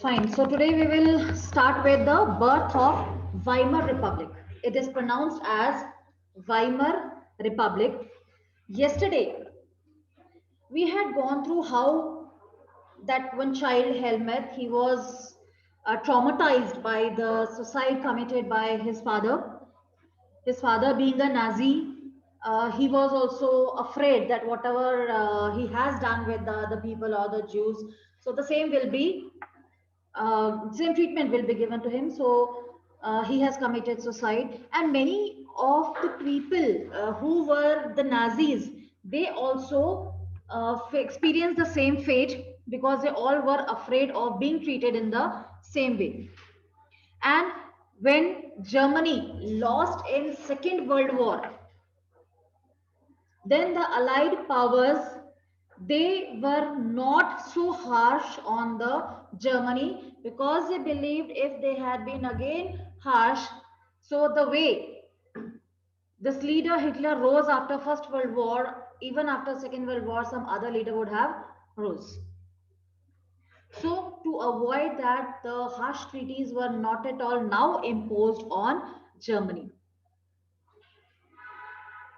Fine. So today we will start with the birth of Weimar Republic. It is pronounced as Weimar Republic. Yesterday we had gone through how that one child Helmut, he was traumatized by the suicide committed by his father. His father being a Nazi, he was also afraid that whatever he has done with the other people or the Jews, so the same will be same treatment will be given to him. So he has committed suicide, and many of the people who were the Nazis, they also experienced the same fate because they all were afraid of being treated in the same way. And when Germany lost in Second World War, then the Allied powers, they were not so harsh on the Germany because they believed if they had been again harsh, so the way this leader Hitler rose after First World War, even after Second World War, some other leader would have rose. So to avoid that, the harsh treaties were not at all now imposed on Germany.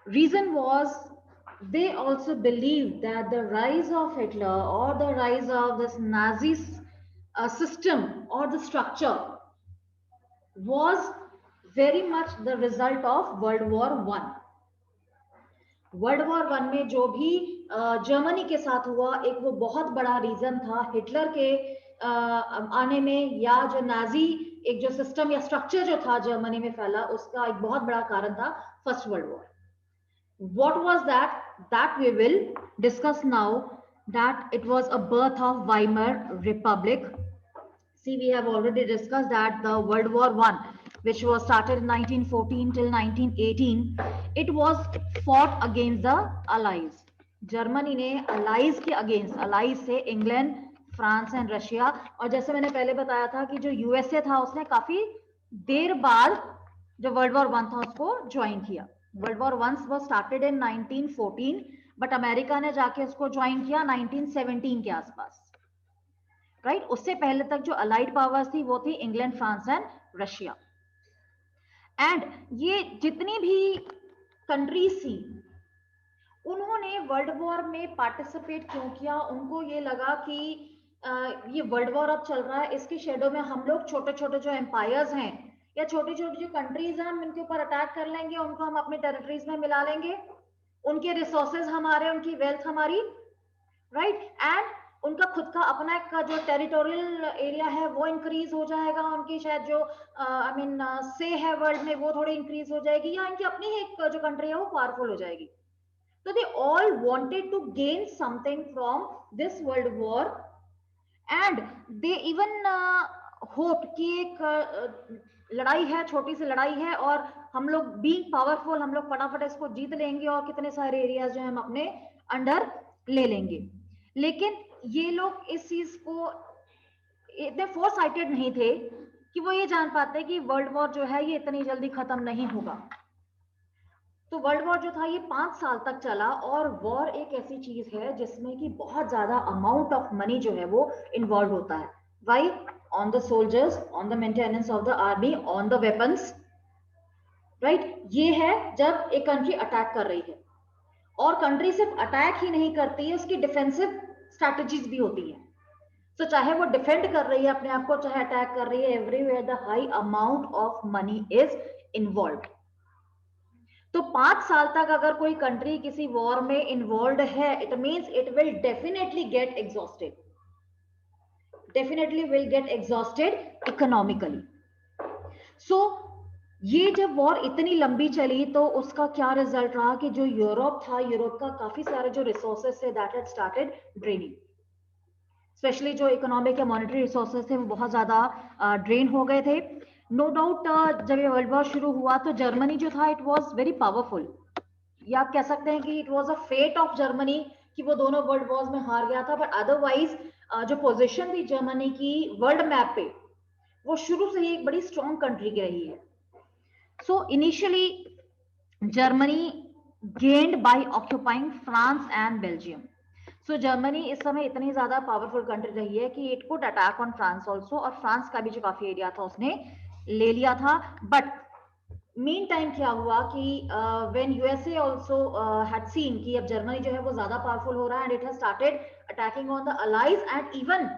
Reason was they also believed that the rise of Hitler or the rise of this Nazi system or the structure was very much the result of World War One. World war one में जो भी Germany के साथ हुआ, एक वो बहुत बड़ा रीजन था हिटलर के आने में, या जो नाजी एक जो सिस्टम या स्ट्रक्चर जो था जर्मनी में फैला, उसका एक बहुत बड़ा कारण था first world war. What was that? That we will discuss now. That it was a birth of Weimar Republic. See, we have already discussed that the World War One, which was started in 1914 till 1918, it was fought against the Allies. Germany ने allies के against, allies से England, France and Russia, और जैसे मैंने पहले बताया था कि जो यूएसए था उसने काफी देर बाद जो वर्ल्ड वॉर वन था उसको ज्वाइन किया. World war one was started in 1914, but America ने जाके उसको ज्वाइन किया 1917 के आसपास. राइट, उससे पहले तक जो अलाइड पावर्स थी वो थी England, France and Russia. And ये जितनी भी कंट्रीज थी उन्होंने वर्ल्ड वॉर में पार्टिसिपेट क्यों किया? उनको ये लगा कि ये वर्ल्ड वॉर अब चल रहा है, इसके शेडो में हम लोग छोटे छोटे जो एम्पायर्स हैं या छोटी छोटी जो कंट्रीज हैं, हम इनके ऊपर अटैक कर लेंगे, उनको हम अपने टेरिटरीज में मिला लेंगे, उनके रिसोर्सेज हमारे, उनकी वेल्थ हमारी, राइट, एंड उनका खुद का अपना एक जो टेरिटोरियल एरिया है वो इंक्रीज हो जाएगा, उनकी शायद जो आई मीन से है वर्ल्ड में वो थोड़ी इंक्रीज हो जाएगी, या इनकी अपनी एक जो कंट्री है वो पावरफुल हो जाएगी. So they all wanted to gain something from this world war, and they even hoped कि एक लड़ाई है, छोटी सी लड़ाई है, और हम लोग being powerful, हम लोग फटाफट इसको जीत लेंगे और कितने सारे एरियाज जो हम अपने अंडर ले लेंगे. लेकिन ये लोग इस चीज को इतने फोरसाइटेड नहीं थे कि वो ये जान पाते कि वर्ल्ड वॉर जो है ये इतनी जल्दी खत्म नहीं होगा. तो वर्ल्ड वॉर जो था ये 5 साल तक चला, और वॉर एक ऐसी चीज है जिसमें कि बहुत ज्यादा अमाउंट ऑफ मनी जो है वो इन्वॉल्व होता है. Why? On the soldiers, on the maintenance of the army, on the weapons, right. ये है जब एक कंट्री अटैक कर रही है, और कंट्री सिर्फ अटैक ही नहीं करती है, उसकी डिफेंसिव स्ट्रैटेजीज भी होती है. तो चाहे वो डिफेंड कर रही है अपने आप को, चाहे अटैक कर रही है, everywhere the high amount of money is involve. तो 5 साल तक अगर कोई कंट्री किसी वॉर में इन्वॉल्व है, it means it will definitely get exhausted, definitely will get exhausted economically. So ये जब वॉर इतनी लंबी चली तो उसका क्या रिजल्ट रहा कि जो यूरोप था, यूरोप का काफी सारे जो रिसोर्सेस थे that had started draining. Specially जो इकोनॉमिक या मॉनेटरी रिसोर्सेस थे वो बहुत ज्यादा ड्रेन हो गए थे. नो डाउट जब ये वर्ल्ड वॉर शुरू हुआ तो जर्मनी जो था इट वाज वेरी पावरफुल, या आप कह सकते हैं कि it was a fate of Germany कि वो दोनों वर्ल्ड वॉर्स में हार गया था. बट अदरवाइज जो पोजीशन थी जर्मनी की वर्ल्ड मैप पे, वो शुरू से ही एक बड़ी स्ट्रॉन्ग कंट्री की रही है. So initially Germany gained by occupying France and Belgium. So Germany इस समय इतनी ज्यादा पावरफुल कंट्री रही है कि it could attack on France also, और फ्रांस का भी जो काफी एरिया था उसने ले लिया था। बट मीन टाइम क्या हुआ कि when USA also had seen कि अब जर्मनी जो है वो ज्यादा पावरफुल हो रहा है, and it has started attacking on the allies and even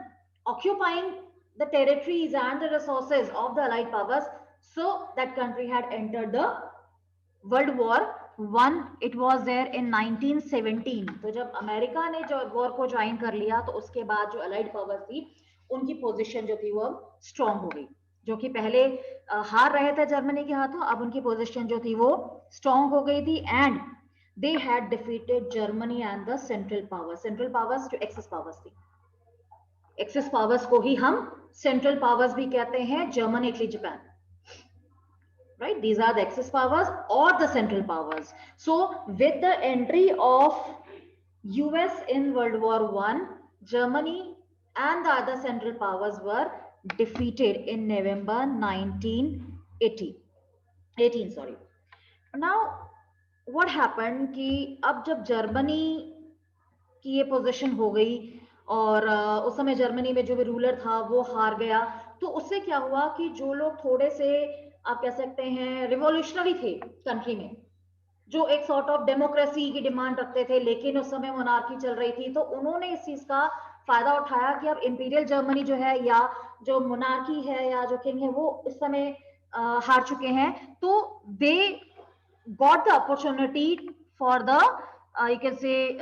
occupying the territories and the resources of the allied powers, so that country had entered the world war one. It was there in 1917। तो जब America ने जो war को join कर लिया तो उसके बाद जो अलाइड पावर थी उनकी पोजीशन जो थी वो स्ट्रांग हो गई। जो कि पहले हार रहे थे जर्मनी के हाथों, अब उनकी पोजीशन जो थी वो स्ट्रांग हो गई थी, and they had defeated Germany and the central powers. Central powers जो एक्सेस पावर्स थी, एक्सेस पावर्स को ही हम सेंट्रल पावर्स भी कहते हैं, Germany, Italy, Japan, right? These are the axis powers or the central powers. So with the entry of US in World War I, Germany and the other central powers were defeated in November 1918, sorry. Now what happened कि अब जब Germany की ये position हो गई और उस समय जर्मनी में जो भी रूलर था वो हार गया, तो उससे क्या हुआ कि जो लोग थोड़े से आप कह सकते हैं रिवॉल्यूशनरी थे कंट्री में, जो एक सॉर्ट ऑफ डेमोक्रेसी की डिमांड रखते थे, लेकिन उस समय मोनार्की चल रही थी, तो उन्होंने इस चीज का फायदा उठाया कि अब इंपीरियल जर्मनी जो है या जो मोनार्की है या जो किंग है वो इस समय हार चुके हैं, तो they got the opportunity for the you can say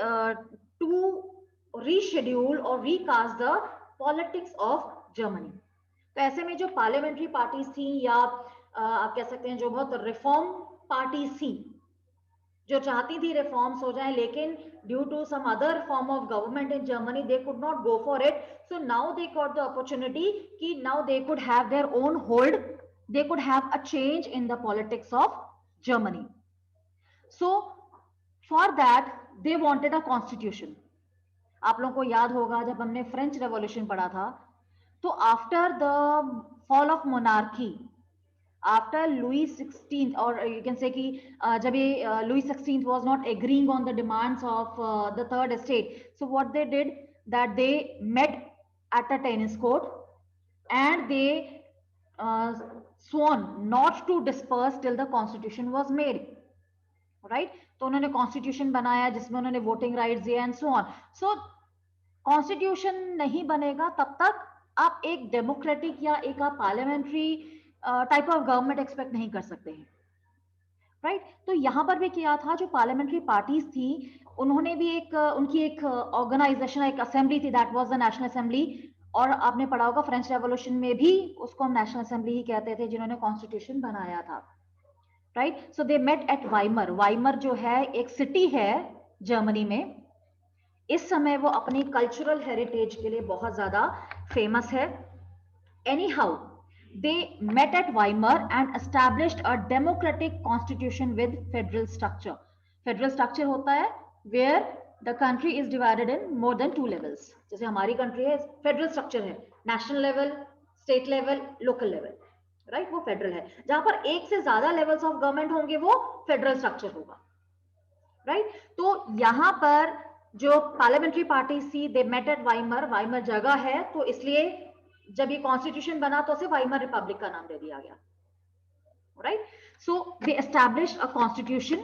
to reschedule और recast the politics of Germany. तो ऐसे में जो पार्लियामेंट्री पार्टीज थी या आप कह सकते हैं जो बहुत रिफॉर्म पार्टीज थी, जो चाहती थी रिफॉर्म्स हो जाए, लेकिन due to some other form of government in Germany they could not go for it. So now they got the opportunity कि now they could have their own hold, they could have a change in the politics of Germany. So for that they wanted a constitution. आप लोगों को याद होगा जब हमने French revolution पढ़ा था, तो after the fall of monarchy, after Louis 16th, और यू कैन से कि जब ये Louis 16th was not agreeing on the demands of the third state, so what they did that they met at a tennis court and they sworn not to disperse till the constitution was made, right? तो उन्होंने constitution बनाया जिसमें उन्होंने voting rights दिए and so on. So constitution नहीं बनेगा तब तक आप एक डेमोक्रेटिक या एक आप parliamentary type of government expect नहीं कर सकते हैं, राइट? तो यहां पर भी क्या था, जो पार्लियामेंट्री पार्टीज थी उन्होंने भी एक उनकी एक ऑर्गेनाइजेशन, एक असेंबली थी, that was the national assembly. और आपने पढ़ा होगा फ्रेंच रेवोल्यूशन में भी उसको हम नेशनल असेंबली ही कहते थे, जिन्होंने कॉन्स्टिट्यूशन बनाया था, right? So they met at Weimar. Weimar जो है एक सिटी है जर्मनी में, इस समय वो अपनी कल्चरल हेरिटेज के लिए बहुत ज्यादा फेमस है। Anyhow, they met at Weimar and established a democratic constitution with federal structure. Federal structure होता है where the country is divided in more than 2 levels. जैसे हमारी कंट्री है, फेडरल स्ट्रक्चर है, national level, state level, local level, right? वो federal है। जहां पर एक से ज्यादा लेवल्स ऑफ गवर्नमेंट होंगे वो फेडरल स्ट्रक्चर होगा, राइट? तो यहां पर जो पार्लियामेंट्री पार्टी थी, they met at Weimar. Weimar जगह है तो इसलिए जब ये कॉन्स्टिट्यूशन बना तो उसे वाइमर रिपब्लिक का नाम दे दिया गया, right? So they established a constitution,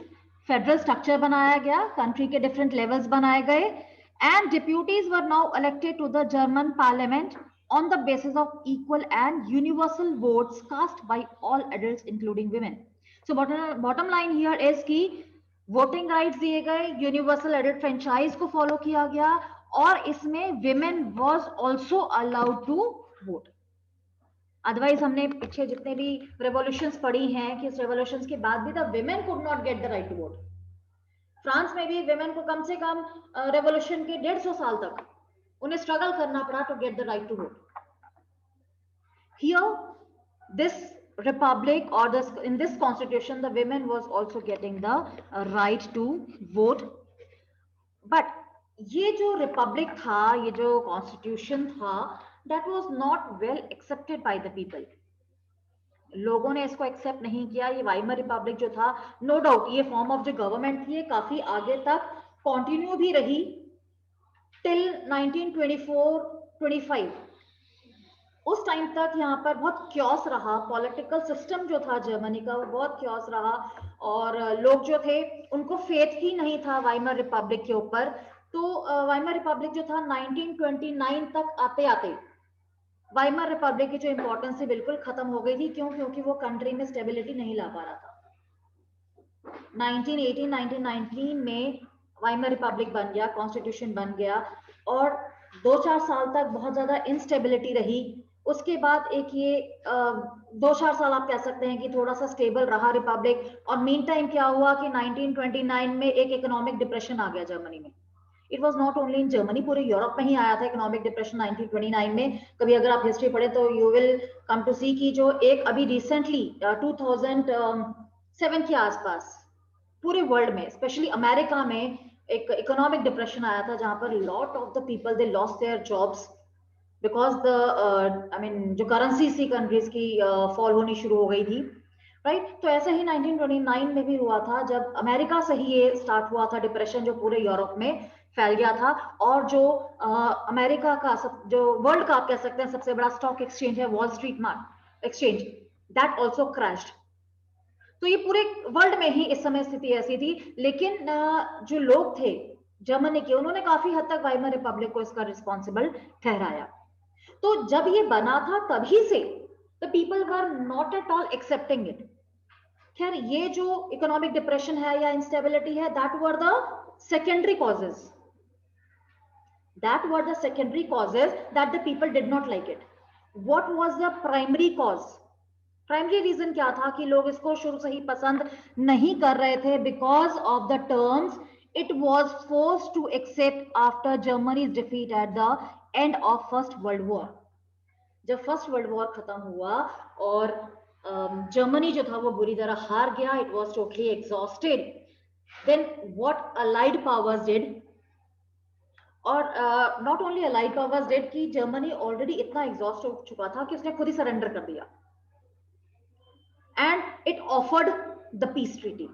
federal structure बनाया गया, कंट्री के डिफरेंट लेवल्स बनाए गए, and deputies were now elected to the German parliament on the basis of equal and universal votes cast by all adults including women. So bottom line here is कि voting rights दिए गए, universal adult franchise को follow किया गया, और इसमें women was also allowed to vote. Otherwise हमने पीछे जितने भी रेवोल्यूशंस पढ़ी हैं कि इस रेवोल्यूशंस के बाद भी the women could not get the right to vote. France में भी विमेन को कम से कम रेवोल्यूशन के 150 साल तक उन्हें स्ट्रगल करना पड़ा to get the right to vote. Here this republic or this in this constitution the women was also getting the right to vote, but ये जो रिपब्लिक था, ये जो कॉन्स्टिट्यूशन था, that was not well accepted by the people. लोगों ने इसको accept नहीं किया। ये वाइमर रिपब्लिक जो था, नो डाउट ये फॉर्म ऑफ जो गवर्नमेंट थी ये काफी आगे तक कंटिन्यू भी रही, टिल 1924-25 उस टाइम तक यहाँ पर बहुत क्योस रहा, पॉलिटिकल सिस्टम जो था जर्मनी का वो बहुत क्योस रहा, और लोग जो थे उनको फेथ ही नहीं था वाइमर रिपब्लिक के ऊपर। तो वाइमर रिपब्लिक जो था 1929 तक आते आते वाइमर रिपब्लिक की जो इंपॉर्टेंस थी बिल्कुल खत्म हो गई थी। क्यों? क्योंकि वो कंट्री में स्टेबिलिटी नहीं ला पा रहा था। 1918-1919 में वाइमर रिपब्लिक बन गया, कॉन्स्टिट्यूशन बन गया, और 2-4 साल तक बहुत ज्यादा इंस्टेबिलिटी रही। उसके बाद एक ये 2-4 साल आप कह सकते हैं कि थोड़ा सा स्टेबल रहा रिपब्लिक, और मीन टाइम क्या हुआ कि 1929 में एक इकोनॉमिक डिप्रेशन आ गया जर्मनी में। It was not only in Germany, पूरे यूरोप में ही आया था इकोनॉमिक डिप्रेशन 1929 में। कभी अगर आप हिस्ट्री पढ़े तो यू विल कम टू सी कि जो एक अभी रिसेंटली 2007 के आसपास पूरे वर्ल्ड में, स्पेशली अमेरिका में, एक इकोनॉमिक डिप्रेशन आया था जहां पर lot of the people they lost their jobs because the I mean जो करेंसी थी कंट्रीज की फॉल होनी शुरू हो गई थी, राइट। तो ऐसे ही 1929 में भी हुआ था, जब अमेरिका से ही ये स्टार्ट हुआ था डिप्रेशन जो पूरे यूरोप में फैल गया था। और जो अमेरिका का जो वर्ल्ड का आप कह सकते हैं सबसे बड़ा स्टॉक एक्सचेंज है, wall street market exchange, that also crashed. तो ये पूरे वर्ल्ड में ही इस समय स्थिति ऐसी थी। लेकिन जो लोग थे जर्मनी के, उन्होंने काफी हद तक वाइमर रिपब्लिक को इसका रिस्पॉन्सिबल ठहराया। तो जब ये बना था तभी से the people were not at all accepting it. खैर, ये जो इकोनॉमिक डिप्रेशन है या इंस्टेबिलिटी है, that were the secondary causes, that the people did not like it. What was the primary cause? Primary reason क्या था कि लोग इसको शुरू से ही पसंद नहीं कर रहे थे? Because of the terms it was forced to accept after Germany's defeat at the end of first world war. जब फर्स्ट वर्ल्ड वॉर खत्म हुआ और जर्मनी जो था वो बुरी तरह हार गया, it was totally exhausted, then what allied powers did, और not only allied powers did कि जर्मनी ऑलरेडी इतना एग्जॉस्ट हो चुका था कि उसने खुद ही सरेंडर कर दिया, and it offered the peace treaty,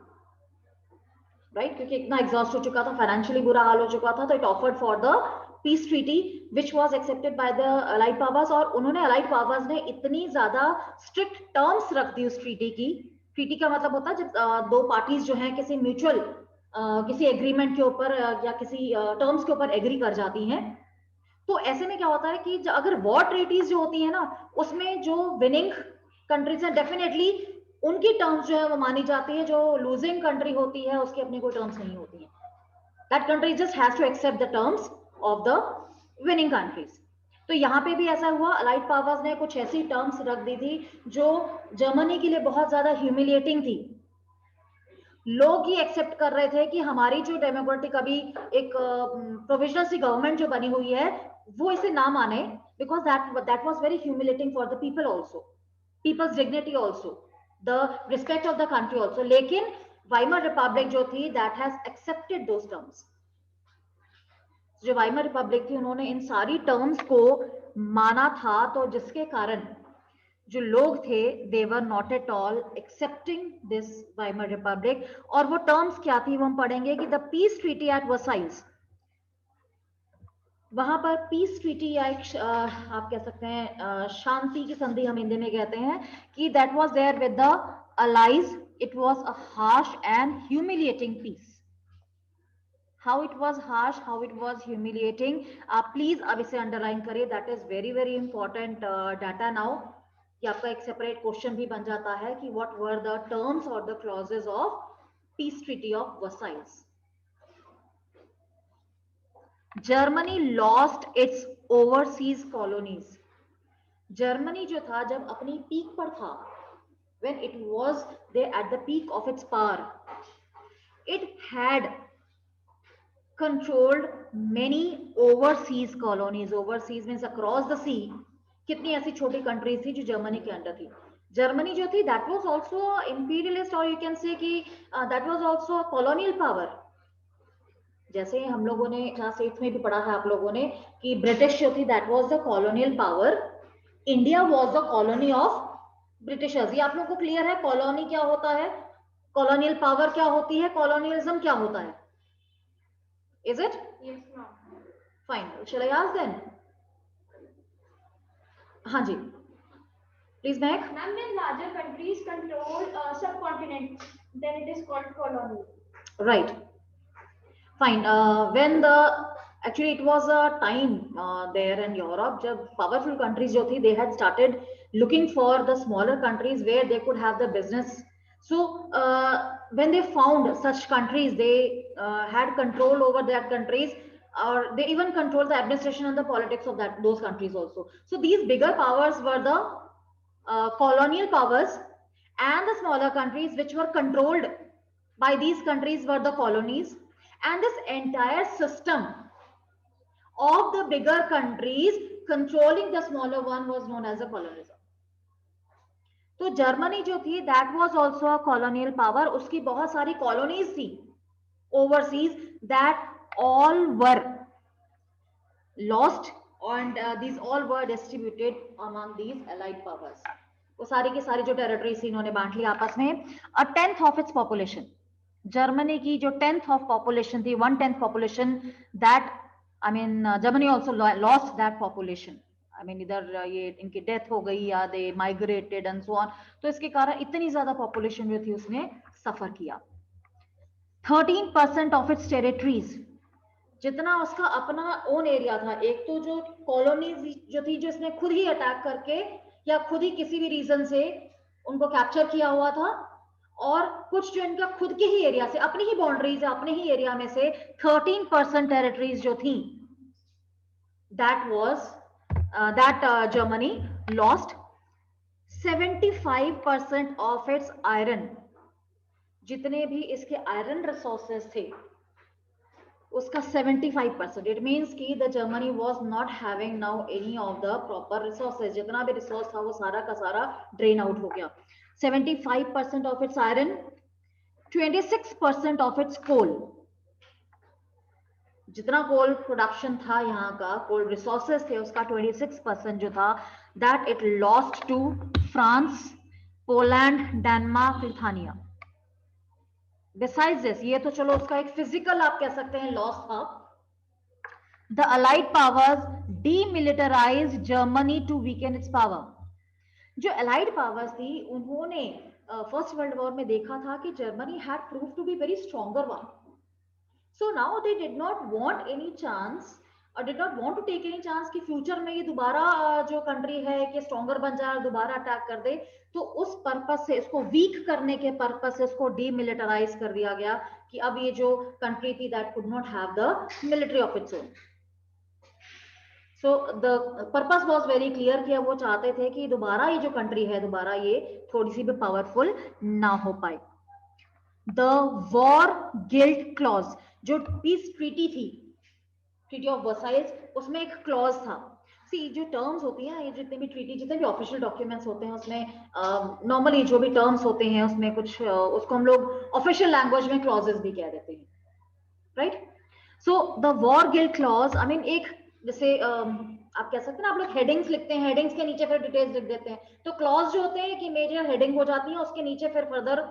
right. क्योंकि इतना एग्जॉस्ट हो चुका था, फाइनेंशियली बुरा हाल हो चुका था, तो it offered for the peace treaty which was accepted by the allied powers. और उन्होंने, अलाइड पावर्स ने इतनी ज्यादा स्ट्रिक्ट टर्म्स रख दी उस ट्रीटी की। ट्रीटी का मतलब होता है जब दो पार्टीज जो है किसी म्यूचुअल किसी एग्रीमेंट के ऊपर या किसी टर्म्स के ऊपर एग्री कर जाती हैं। तो ऐसे में क्या होता है कि अगर वॉर ट्रीटीज जो होती है ना, उसमें जो विनिंग कंट्रीज है डेफिनेटली उनकी टर्म्स जो है वो मानी जाती है, जो लूजिंग कंट्री होती है उसकी अपनी कोई टर्म्स नहीं होती है। That country just has to accept the terms of the winning countries. तो यहाँ पे भी ऐसा हुआ, अलाइड पावर्स ने कुछ ऐसी टर्म्स रख दी थी जो जर्मनी के लिए बहुत ज्यादा ह्यूमिलिएटिंग थी। लोग ये एक्सेप्ट कर रहे थे कि हमारी जो डेमोक्रेटिक अभी एक प्रोविजनल सी गवर्नमेंट जो बनी हुई है वो इसे ना माने, because that was very humiliating for the people also, people's dignity also, the respect of the country also. लेकिन वाइमर रिपब्लिक जो थी that has accepted those terms. जो वाइमर रिपब्लिक थी उन्होंने इन सारी टर्म्स को माना था, तो जिसके कारण जो लोग थे they were not at all accepting this Weimar republic. और वो टर्म्स क्या थी वो हम पढ़ेंगे कि the peace treaty at Versailles, वहां पर पीस ट्रीटी या एक आप कह सकते हैं शांति की संधि हम हिंदी में कहते हैं, कि that was there with the allies, it was a harsh and humiliating peace. How it was harsh, how it was humiliating, आप प्लीज अब इसे अंडरलाइन करिए, that is very very important data now, कि आपका एक सेपरेट क्वेश्चन भी बन जाता है कि व्हाट वर द टर्म्स और the clauses of peace treaty of Versailles. Germany lost its overseas colonies. Germany जो था जब अपनी पीक पर था, when it was there at the peak of its power, it had controlled many overseas colonies. Overseas means across the sea. कितनी ऐसी छोटी countries थी जो जर्मनी के अंडर थी। जर्मनी जो थी दैट वाज आल्सो इंपीरियलिस्ट, और यू कैन से कि that was also colonial power. जैसे हम लोगों ने क्लास 8 में भी पढ़ा था आप लोगों ने कि ब्रिटिश जो थी that was the colonial power, India was the colony of Britishers. ये आप लोगों को क्लियर है कॉलोनी क्या होता है, कॉलोनियल पावर क्या होती है, कॉलोनियलिज्म क्या होता है? Is it? Yes, ma'am. Fine. Shall I ask then? हाँ जी, please Mehak. Ma'am, when larger countries control subcontinents, then it is called colony. Right. Fine. When the actually it was a time there in Europe, जब powerful countries जो थी, they had started looking for the smaller countries where they could have the business. So when they found such countries, they had control over that countries, or they even controlled the administration and the politics of that those countries also. So these bigger powers were the colonial powers, and the smaller countries which were controlled by these countries were the colonies, and this entire system of the bigger countries controlling the smaller one was known as a colonialism. तो Germany जो थी that was also a colonial power, उसकी बहुत सारी colonies थी overseas that all were lost, and these all were distributed among these allied powers. वो सारी की सारी जो टेरिटरीज थी इन्होंने बांट ली आपस में. A tenth of its population, Germany की जो 10th ऑफ पॉपुलेशन थी, 1/10 population, that I mean Germany also lost that population. I mean इधर ये इनकी डेथ हो गई या they migrated and so on, तो इसके कारण इतनी ज्यादा पॉपुलेशन जो थी उसने सफर किया. 13% ऑफ इट्स टेरिटरीज, जितना उसका अपना ओन एरिया था, एक तो जो कॉलोनीज जो थी जो इसने खुद ही अटैक करके या खुद ही किसी भी रीजन से उनको कैप्चर किया हुआ था, और कुछ जो इनका खुद के ही एरिया से, अपनी ही बाउंड्रीज है, अपने ही एरिया में से 13% टेरिटरीज जो थी, that was that Germany lost. 75% of its iron, जितने भी इसके आयरन रिसोर्सेज थे उसका 75%. इट मीन्स कि the Germany was not having now any of the proper resources, जितना भी रिसोर्स था वो सारा का सारा ड्रेन आउट हो गया. 75% of its iron, 26% of its coal, जितना कोल प्रोडक्शन था यहाँ का, कोल रिसोर्सेज थे उसका 26% जो था, that it lost to France, Poland, Denmark, Lithuania. Besides this, ये तो चलो उसका एक फिजिकल आप कह सकते हैं लॉस था. The Allied powers demilitarized Germany to weaken its power. जो Allied powers थी उन्होंने फर्स्ट वर्ल्ड वॉर में देखा था कि Germany had proved to be very stronger one. So now they did not want any chance और did not want to take any chance कि future में ये दोबारा जो कंट्री है कि स्ट्रॉन्गर बन जाए और दोबारा अटैक कर दे. तो उस पर्पस से, इसको वीक करने के पर्पस से इसको डीमिलिटराइज कर दिया गया कि अब ये जो कंट्री थी that could not have the military of its own. So the purpose was very clear कि वो चाहते थे कि दोबारा ये जो कंट्री है दोबारा ये थोड़ी सी भी पावरफुल ना हो पाए. द वॉर गिल्ट क्लॉज, जो पीस ट्रीटी थी, ट्रीटी ऑफ वर्साइल्स, उसमें एक क्लॉज था. सी जो टर्म्स होती हैं, ये जितने भी ट्रीटी, जितने भी ऑफिशियल डॉक्यूमेंट्स होते हैं उसमें नॉर्मली जो भी टर्म्स होते हैं उसमें कुछ उसको हम लोग ऑफिशियल लैंग्वेज में क्लॉजेस भी कह देते हैं, right. So the war guilt clause, I mean एक जैसे आप कह सकते हैं ना, आप लोग हेडिंग्स लिखते हैं, हेडिंग्स के नीचे फिर डिटेल्स लिख देते हैं, तो क्लॉज जो होते हैं कि मेजर हेडिंग हो जाती है, उसके नीचे फिर फर्दर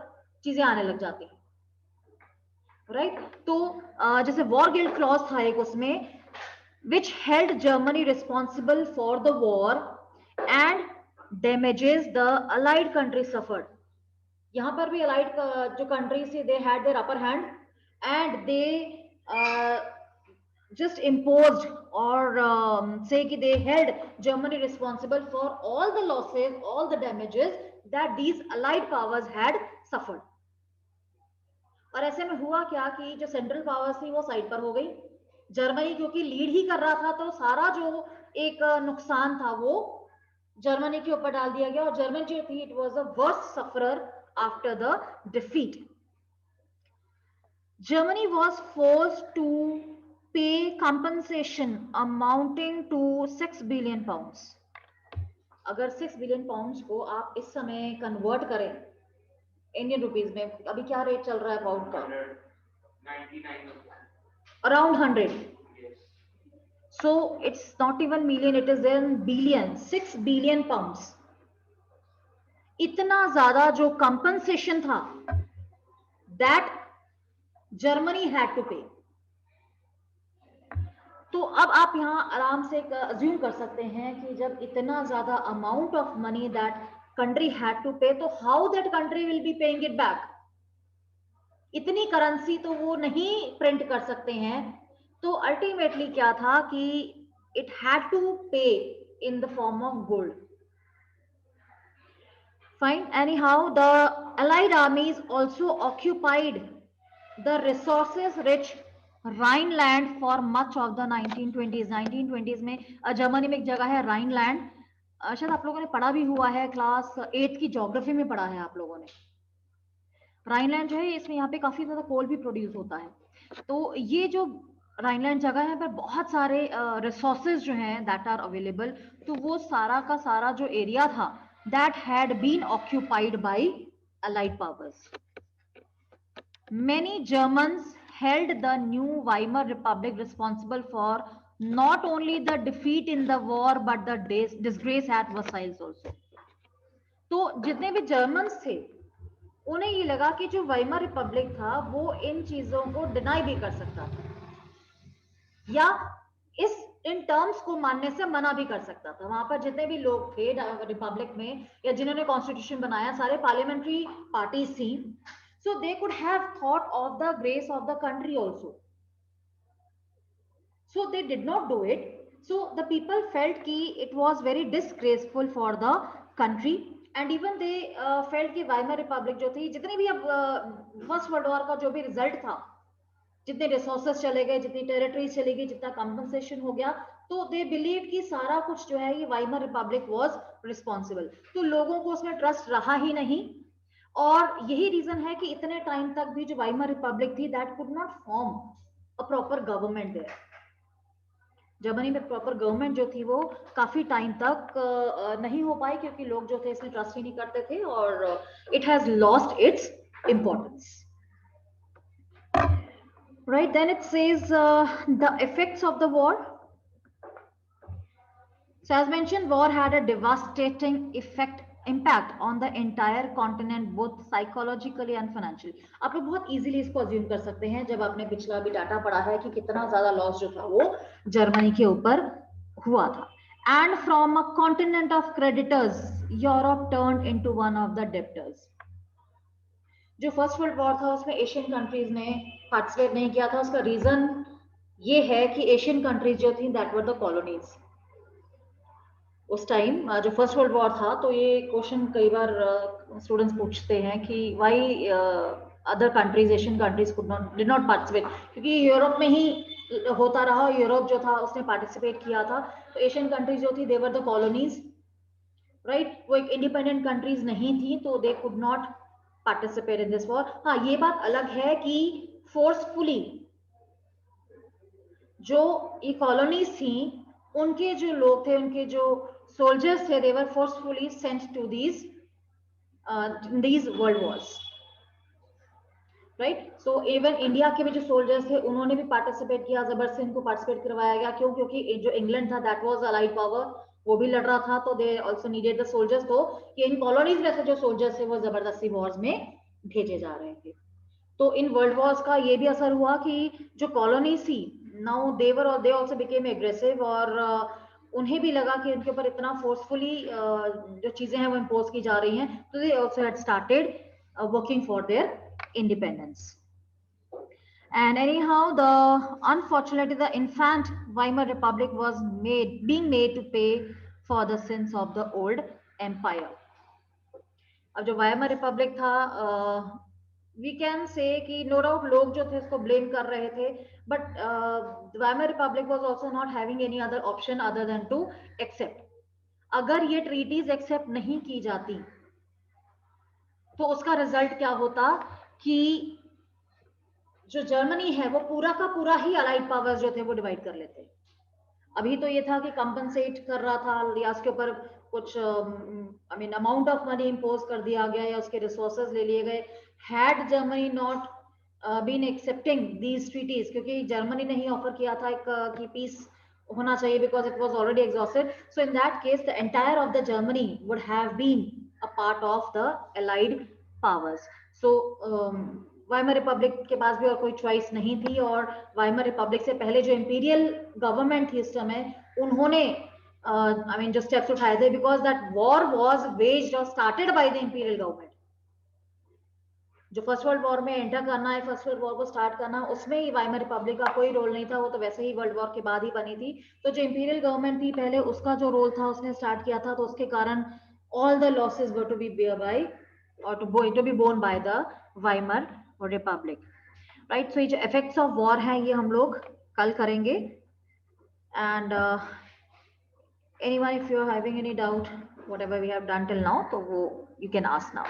चीजें आने लग जाती हैं, राइट. तो जैसे वॉर गिल्ट क्लॉज था एक उसमें, which held Germany responsible for the war and damages the allied countries suffered. यहाँ पर भी allied जो countries थी, they had their upper hand and they just imposed or say कि they held Germany responsible for all the losses, all the damages that these allied powers had suffered. और ऐसे में हुआ क्या कि जो सेंट्रल पावर्स थी वो साइड पर हो गई, जर्मनी क्योंकि लीड ही कर रहा था तो सारा जो एक नुकसान था वो जर्मनी के ऊपर डाल दिया गया, और जर्मनी जो थी it was the worst sufferer after the defeat. Germany was forced to pay compensation amounting to 6 billion pounds. अगर 6 बिलियन पाउंड्स को आप इस समय कन्वर्ट करें इंडियन रुपीज में, अभी क्या रेट चल रहा है पाउंड का? 99 around 100. So it's not even million, it is in billion, 6 billion pounds. इतना ज्यादा जो compensation था that Germany had to pay. तो अब आप यहाँ आराम से अज्यूम कर सकते हैं कि जब इतना ज्यादा amount of money that country had to pay, तो how that country will be paying it back. इतनी करेंसी तो वो नहीं प्रिंट कर सकते हैं। तो अल्टीमेटली क्या था कि इट हैड टू पे in the form of gold. Fine. Anyhow, the Allied armies also occupied the resources-rich Rhineland for much of the 1920s. 1920s में जर्मनी में एक जगह है राइनलैंड, शायद आप लोगों ने पढ़ा भी हुआ है, क्लास 8 की ज्योग्राफी में पढ़ा है आप लोगों ने। राइनलैंड जो है इसमें यहाँ पे काफी ज्यादा कोल भी प्रोड्यूस होता है। तो ये जो राइनलैंड जगह है पर बहुत सारे रिसोर्सेज जो हैं दैट आर अवेलेबल, तो वो सारा का सारा जो एरिया था that had been occupied by Allied powers. Many Germans held the new Weimar Republic responsible for not only the defeat in the war but the disgrace at Versailles also. तो जितने भी जर्मन्स थे उन्हें ये लगा कि जो वाइमर रिपब्लिक था वो इन चीजों को डिनाई भी कर सकता था या इस इन टर्म्स को मानने से मना भी कर सकता था। वहां पर जितने भी लोग थे रिपब्लिक में या जिन्होंने कॉन्स्टिट्यूशन बनाया, सारे पार्लियामेंट्री पार्टीज थी, so they could have thought of the grace of the country also, so they did not do it. So the people felt कि it was very disgraceful for the country and even they felt कि Weimar republic जो थी, जितनी भी अब first world war का जो भी रिजल्ट था, जितने रिसोर्सेस चले गए, जितनी टेरिटरीज चली गई, जितना कंपनसेशन हो गया, तो दे बिलीव कि सारा कुछ जो है ये वाइमर रिपब्लिक वाज रिस्पॉन्सिबल। तो लोगों को उसमें ट्रस्ट रहा ही नहीं और यही रीजन है कि इतने टाइम तक भी जो वाइमर रिपब्लिक थी that could not form a proper government there. Germany में प्रॉपर गवर्नमेंट जो थी वो काफी टाइम तक नहीं हो पाई क्योंकि लोग जो थे इसमें ट्रस्ट ही नहीं करते थे और it has lost its importance. Right, then it says the effects of the war. So as mentioned, war had a devastating impact on the entire continent, both psychologically and financially. आप लोग बहुत easily इसको assume कर सकते हैं जब आपने पिछला भी डाटा पढ़ा है कि कितना ज्यादा लॉस जो था वो जर्मनी के ऊपर हुआ था। And from a continent of creditors, Europe turned into one of the debtors. जो फर्स्ट वर्ल्ड वॉर था उसमें एशियन कंट्रीज ने पार्टिसिपेट नहीं किया था। उसका रीजन ये है कि एशियन कंट्रीज जो थी दैट वर द कॉलोनीज। उस टाइम जो फर्स्ट वर्ल्ड वॉर था, तो ये क्वेश्चन कई बार स्टूडेंट्स पूछते हैं कि why other countries, Asian countries did not participate, क्योंकि यूरोप में ही होता रहा, यूरोप जो था उसने पार्टिसिपेट किया था। तो एशियन कंट्रीज जो थी दे वर द कॉलोनीज, राइट, वो एक इंडिपेंडेंट कंट्रीज नहीं थी, तो दे could not participate in this war. हाँ, ये बात अलग है कि फोर्सफुली जो ये कॉलोनीज थी उनके जो लोग थे, उनके जो सोल्जर्स थे, they were forcefully sent to these world wars, right. So even India के भी जो सोल्जर्स थे उन्होंने भी पार्टिसिपेट किया, जबरदस्ती उनको पार्टिसिपेट करवाया गया। क्यों? क्योंकि जो इंग्लैंड था दैट वाज अलाइड पावर, वो भी लड़ रहा था, तो they also needed the soldiers. तो ये इन कॉलोनीज में से जो सोल्जर्स थे वो जबरदस्ती वॉर्स में भेजे जा रहे थे। तो इन वर्ल्ड वॉर्स का ये भी असर हुआ कि जो कॉलोनीज थी now they also became aggressive और उन्हें भी लगा कि उनके ऊपर इतना फोर्सफुली जो चीजें हैं वो इम्पोज की जा रही हैं, तो they also had started working for their independence. And anyhow, unfortunately the infant Weimar Republic was being made to pay for the sins of the old empire. अब जो वाइमर रिपब्लिक था, वी कैन से कि no doubt लोग जो थे इसको blame कर रहे थे, but Weimar republic was also not having any other option other than to accept. अगर ये ट्रीटीज एक्सेप्ट नहीं की जाती तो उसका रिजल्ट क्या होता कि जो जर्मनी है वो पूरा का पूरा ही अलाइड पावर्स जो थे वो डिवाइड कर लेते। अभी तो ये था कि कंपनसेट कर रहा था या उसके ऊपर कुछ अमाउंट ऑफ मनी इम्पोज कर दिया गया या उसके रिसोर्सेज ले लिए गए। Had Germany not been accepting these treaties, क्योंकि जर्मनी ने ही ऑफर किया था एक कि पीस होना चाहिए because it was already exhausted, so in that case the entire of the Germany would have been a part of the allied powers. So Weimar republic के पास भी और कोई चॉइस नहीं थी, और वाइमर रिपब्लिक से पहले जो इंपीरियल गवर्नमेंट थी इस समय, उन्होंने आई मीन जो स्टेप्स उठाए थे, बिकॉज दैट वॉर वाज वेज्ड और started by the imperial government. जो फर्स्ट वर्ल्ड वॉर में एंटर करना है, फर्स्ट वर्ल्ड वॉर को स्टार्ट करना, उसमें ही वाइमर रिपब्लिक का कोई रोल नहीं था, वो तो वैसे ही वर्ल्ड वॉर के बाद ही बनी थी। तो जो इंपीरियल गवर्नमेंट थी पहले, उसका जो रोल था उसने स्टार्ट किया था, तो उसके कारण all the losses were to be bear by और to be borne by the Weimar republic, right. So ये जो इफेक्ट्स ऑफ वॉर है ये हम लोग कल करेंगे। And anyone if you are having any doubt whatever we have done till now, so you can ask now.